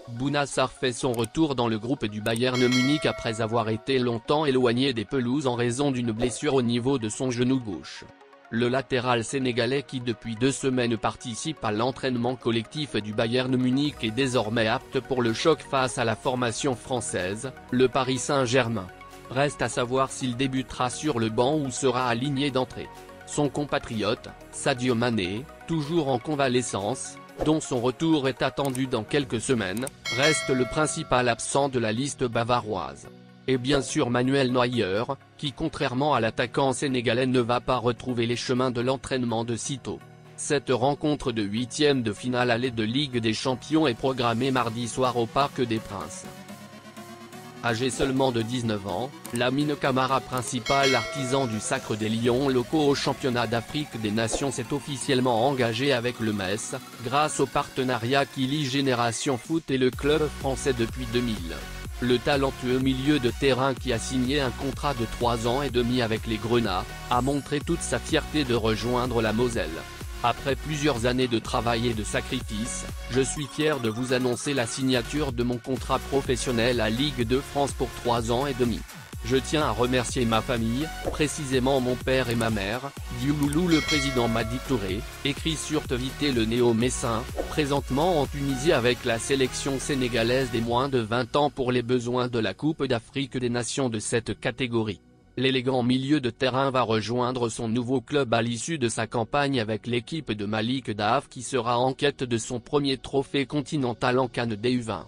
Bouna Sarr fait son retour dans le groupe du Bayern Munich après avoir été longtemps éloigné des pelouses en raison d'une blessure au niveau de son genou gauche. Le latéral sénégalais qui depuis 2 semaines participe à l'entraînement collectif du Bayern Munich est désormais apte pour le choc face à la formation française, le Paris Saint-Germain. Reste à savoir s'il débutera sur le banc ou sera aligné d'entrée. Son compatriote, Sadio Mané, toujours en convalescence, dont son retour est attendu dans quelques semaines, reste le principal absent de la liste bavaroise. Et bien sûr Manuel Neuer, qui contrairement à l'attaquant sénégalais ne va pas retrouver les chemins de l'entraînement de sitôt. Cette rencontre de 8e de finale aller de Ligue des Champions est programmée mardi soir au Parc des Princes. Âgé seulement de 19 ans, Lamine Camara, principal artisan du sacre des Lions locaux au championnat d'Afrique des Nations, s'est officiellement engagé avec le Metz, grâce au partenariat qui lie Génération Foot et le club français depuis 2000. Le talentueux milieu de terrain qui a signé un contrat de 3 ans et demi avec les Grenats, a montré toute sa fierté de rejoindre la Moselle. Après plusieurs années de travail et de sacrifice, je suis fier de vous annoncer la signature de mon contrat professionnel à Ligue de France pour 3 ans et demi. Je tiens à remercier ma famille, précisément mon père et ma mère, dit Loulou le président Madi Touré, écrit sur Tevité le néo-messin, présentement en Tunisie avec la sélection sénégalaise des moins de 20 ans pour les besoins de la Coupe d'Afrique des Nations de cette catégorie. L'élégant milieu de terrain va rejoindre son nouveau club à l'issue de sa campagne avec l'équipe de Malik Daaf qui sera en quête de son premier trophée continental en CAN DU20.